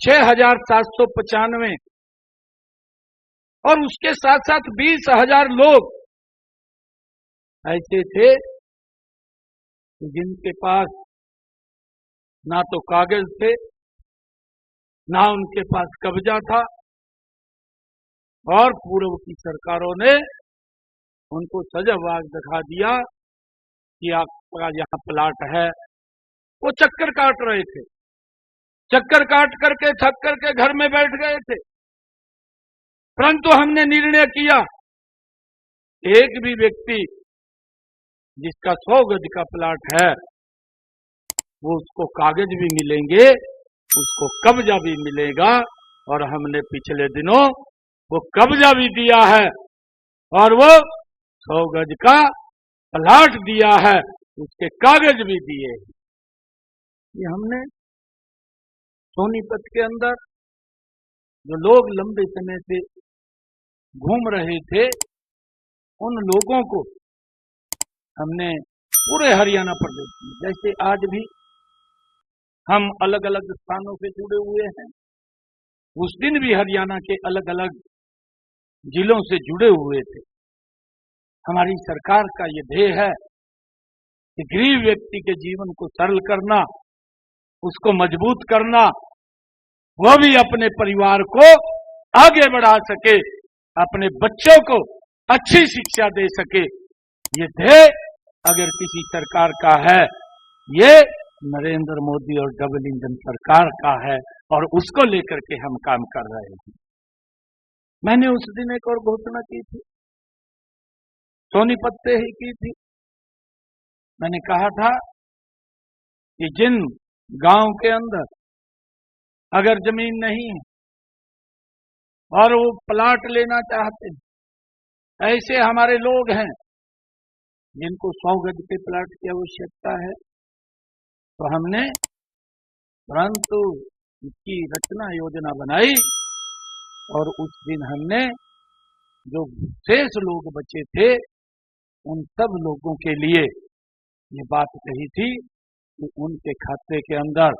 6,795 और उसके साथ साथ 20,000 लोग ऐसे थे जिनके पास ना तो कागज थे, ना उनके पास कब्जा था, और पूर्व की सरकारों ने उनको सजावाग दिखा दिया कि आपका यहाँ प्लाट है। वो चक्कर काट रहे थे, चक्कर काट करके थक करके घर में बैठ गए थे। परंतु हमने निर्णय किया, एक भी व्यक्ति जिसका 100 गज का प्लाट है वो उसको कागज भी मिलेंगे, उसको कब्जा भी मिलेगा। और हमने पिछले दिनों वो कब्जा भी दिया है और वो 100 गज का प्लाट दिया है, उसके कागज भी दिए। ये हमने सोनीपत के अंदर जो लोग लंबे समय से घूम रहे थे, उन लोगों को हमने पूरे हरियाणा प्रदेश में, जैसे आज भी हम अलग अलग स्थानों से जुड़े हुए हैं, उस दिन भी हरियाणा के अलग अलग जिलों से जुड़े हुए थे। हमारी सरकार का ये ध्येय है कि गरीब व्यक्ति के जीवन को सरल करना, उसको मजबूत करना, वह भी अपने परिवार को आगे बढ़ा सके, अपने बच्चों को अच्छी शिक्षा दे सके। ये ध्येय अगर किसी सरकार का है, ये नरेंद्र मोदी और डबल इंजन सरकार का है, और उसको लेकर के हम काम कर रहे हैं। मैंने उस दिन एक और घोषणा की थी, सोनीपत से ही की थी। मैंने कहा था कि जिन गांव के अंदर अगर जमीन नहीं है और वो प्लाट लेना चाहते हैं, ऐसे हमारे लोग हैं जिनको 100 गज के प्लाट की आवश्यकता है, तो हमने परंतु इसकी रचना योजना बनाई। और उस दिन हमने जो शेष लोग बचे थे, उन सब लोगों के लिए ये बात कही थी कि उनके खाते के अंदर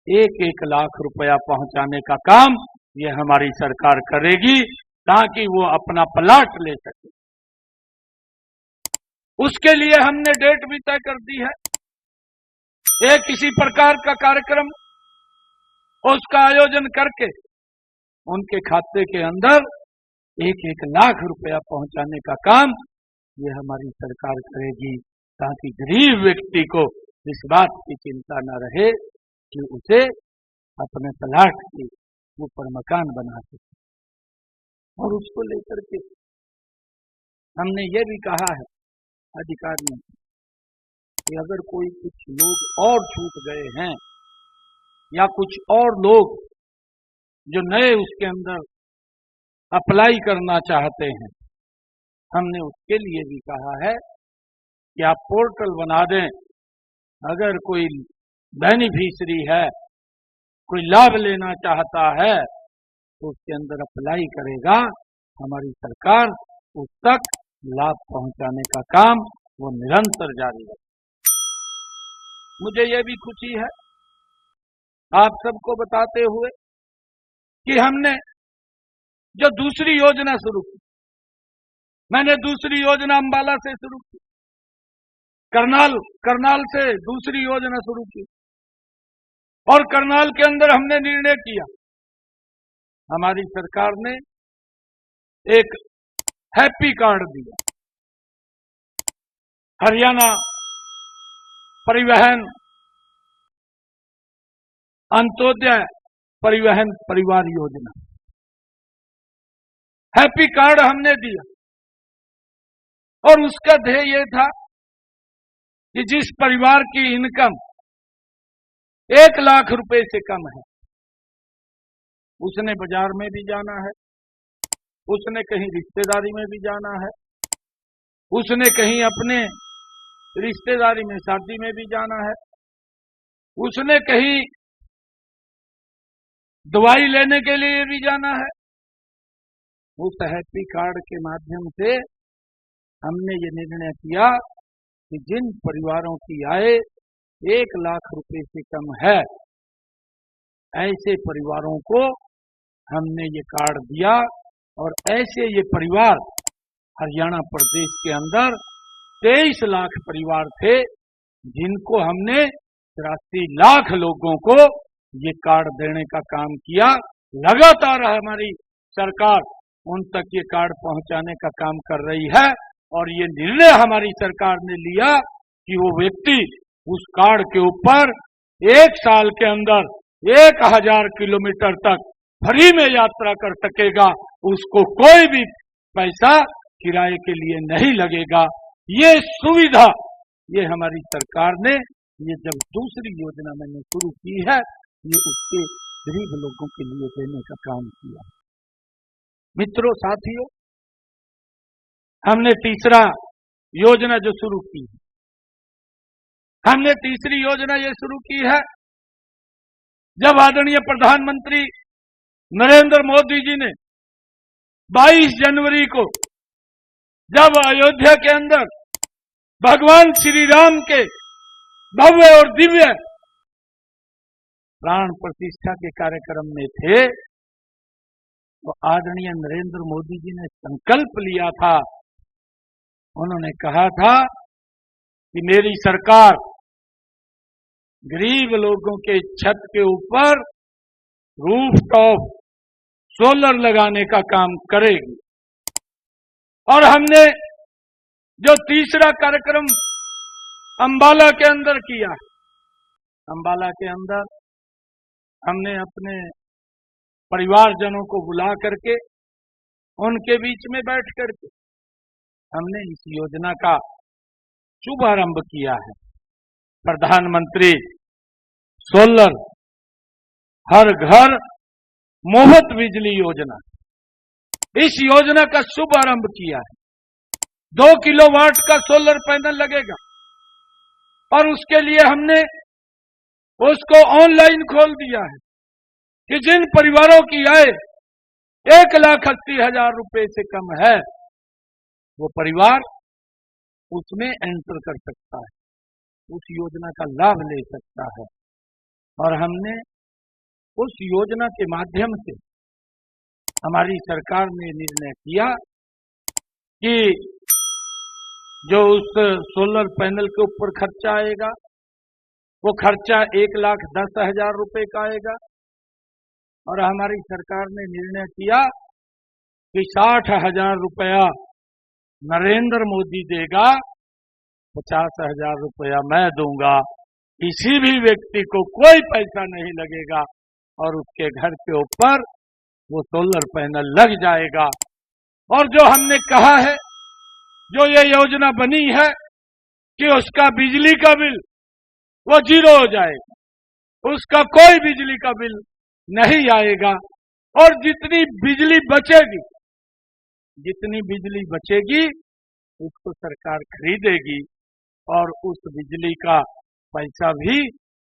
1-1 लाख रुपया पहुंचाने का काम ये हमारी सरकार करेगी, ताकि वो अपना प्लाट ले सके। उसके लिए हमने डेट भी तय कर दी है। एक किसी प्रकार का कार्यक्रम उसका आयोजन करके उनके खाते के अंदर 1-1 लाख रुपया पहुंचाने का काम ये हमारी सरकार करेगी, ताकि गरीब व्यक्ति को इस बात की चिंता न रहे कि उसे अपने प्लाट के ऊपर मकान बना सके। और उसको लेकर के हमने ये भी कहा है अधिकारियों कि अगर कोई कुछ लोग और छूट गए हैं या कुछ और लोग जो नए उसके अंदर अप्लाई करना चाहते हैं, हमने उसके लिए भी कहा है कि आप पोर्टल बना दें। अगर कोई बेनिफिशियरी है, कोई लाभ लेना चाहता है, तो उसके अंदर अप्लाई करेगा, हमारी सरकार उस तक लाभ पहुंचाने का काम वो निरंतर जारी रखे। मुझे यह भी खुशी है आप सबको बताते हुए कि हमने जो दूसरी योजना शुरू की, मैंने दूसरी योजना अंबाला से शुरू की, करनाल से दूसरी योजना शुरू की, और करनाल के अंदर हमने निर्णय किया, हमारी सरकार ने एक हैप्पी कार्ड दिया, हरियाणा परिवहन अंत्योदय परिवहन परिवार योजना, हैप्पी कार्ड हमने दिया। और उसका ध्येय यह था कि जिस परिवार की इनकम 1 लाख रुपए से कम है, उसने बाजार में भी जाना है, उसने कहीं रिश्तेदारी में भी जाना है, उसने कहीं अपने रिश्तेदारी में शादी में भी जाना है, उसने कहीं दवाई लेने के लिए भी जाना है। उस हैप्पी कार्ड के माध्यम से हमने ये निर्णय किया कि जिन परिवारों की आय 1 लाख रुपए से कम है, ऐसे परिवारों को हमने ये कार्ड दिया और ऐसे ये परिवार हरियाणा प्रदेश के अंदर 23 लाख परिवार थे जिनको हमने 83 लाख लोगों को ये कार्ड देने का काम किया। लगातार हमारी सरकार उन तक ये कार्ड पहुंचाने का काम कर रही है और ये निर्णय हमारी सरकार ने लिया कि वो व्यक्ति उस कार्ड के ऊपर 1 साल के अंदर 1000 किलोमीटर तक फ्री में यात्रा कर सकेगा, उसको कोई भी पैसा किराए के लिए नहीं लगेगा। ये सुविधा ये हमारी सरकार ने ये जब दूसरी योजना मैंने शुरू की है ये उसके गरीब लोगों के लिए देने का काम किया। मित्रों, साथियों, हमने तीसरा योजना जो शुरू की है, हमने तीसरी योजना ये शुरू की है जब आदरणीय प्रधानमंत्री नरेंद्र मोदी जी ने 22 जनवरी को जब अयोध्या के अंदर भगवान श्री राम के भव्य और दिव्य प्राण प्रतिष्ठा के कार्यक्रम में थे तो आदरणीय नरेंद्र मोदी जी ने संकल्प लिया था, उन्होंने कहा था कि मेरी सरकार गरीब लोगों के छत के ऊपर रूफटॉप सोलर लगाने का काम करेगी। और हमने जो तीसरा कार्यक्रम अंबाला के अंदर किया, अंबाला के अंदर हमने अपने परिवारजनों को बुला करके उनके बीच में बैठ करके हमने इस योजना का शुभारंभ किया है। प्रधानमंत्री सोलर हर घर मुफ्त बिजली योजना, इस योजना का शुभारंभ किया है। 2 किलोवाट का सोलर पैनल लगेगा और उसके लिए हमने उसको ऑनलाइन खोल दिया है कि जिन परिवारों की आय 1,80,000 रुपए से कम है वो परिवार उसमें एंटर कर सकता है, उस योजना का लाभ ले सकता है। और हमने उस योजना के माध्यम से हमारी सरकार ने निर्णय किया कि जो उस सोलर पैनल के ऊपर खर्चा आएगा वो खर्चा 1,10,000 रुपए का आएगा। और हमारी सरकार ने निर्णय किया कि 60,000 रुपया नरेंद्र मोदी देगा, 50,000 रुपया मैं दूंगा। किसी भी व्यक्ति को कोई पैसा नहीं लगेगा और उसके घर के ऊपर वो सोलर पैनल लग जाएगा। और जो हमने कहा है, जो ये योजना बनी है कि उसका बिजली का बिल वो 0 हो जाएगा, उसका कोई बिजली का बिल नहीं आएगा। और जितनी बिजली बचेगी उसको सरकार खरीदेगी और उस बिजली का पैसा भी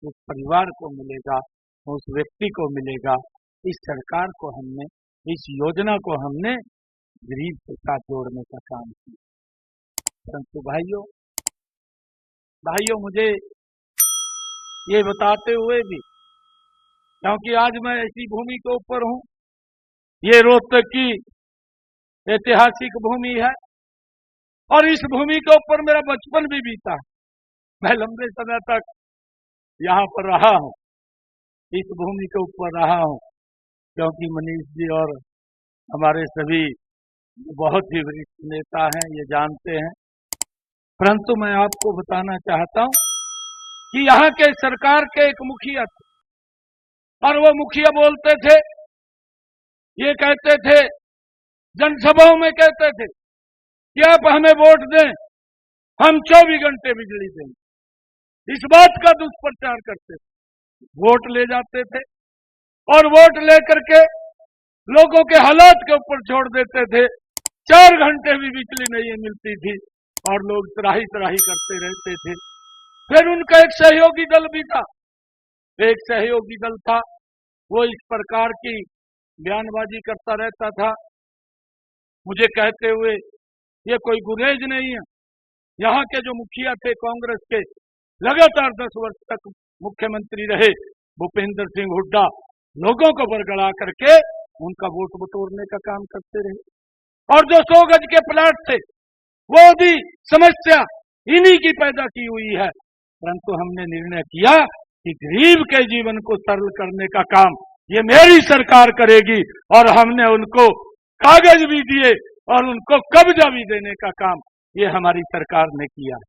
उस परिवार को मिलेगा, उस व्यक्ति को मिलेगा। इस सरकार को हमने, इस योजना को हमने गरीब के साथ जोड़ने का काम किया। परंतु भाइयों मुझे ये बताते हुए भी, क्योंकि आज मैं ऐसी भूमि के ऊपर हूं, ये रोहतक की ऐतिहासिक भूमि है और इस भूमि के ऊपर मेरा बचपन भी बीता है। मैं लंबे समय तक यहाँ पर रहा हूं, इस भूमि के ऊपर रहा हूं, क्योंकि मनीष जी और हमारे सभी बहुत ही वरिष्ठ नेता हैं, ये जानते हैं। परंतु मैं आपको बताना चाहता हूं कि यहाँ के सरकार के एक मुखिया थे और वो मुखिया बोलते थे, ये कहते थे, जनसभाओं में कहते थे कि आप हमें वोट दें, हम 24 घंटे बिजली देंगे। इस बात का दुष्प्रचार करते थे, वोट ले जाते थे और वोट लेकर के लोगों के हालात के ऊपर छोड़ देते थे। 4 घंटे भी बिजली नहीं मिलती थी और लोग त्राही करते रहते थे। फिर उनका एक सहयोगी दल भी था, एक सहयोगी दल था, वो इस प्रकार की बयानबाजी करता रहता था, मुझे कहते हुए ये कोई गुरेज नहीं है। यहाँ के जो मुखिया थे कांग्रेस के, लगातार 10 वर्ष तक मुख्यमंत्री रहे भूपेंद्र सिंह हुड्डा, लोगों को बरगला करके उनका वोट बटोरने का काम करते रहे। और जो 100 गज के प्लाट थे वो भी समस्या इन्हीं की पैदा की हुई है। परंतु हमने निर्णय किया कि गरीब के जीवन को सरल करने का काम ये मेरी सरकार करेगी, और हमने उनको कागज भी दिए और उनको कब्जा भी देने का काम ये हमारी सरकार ने किया।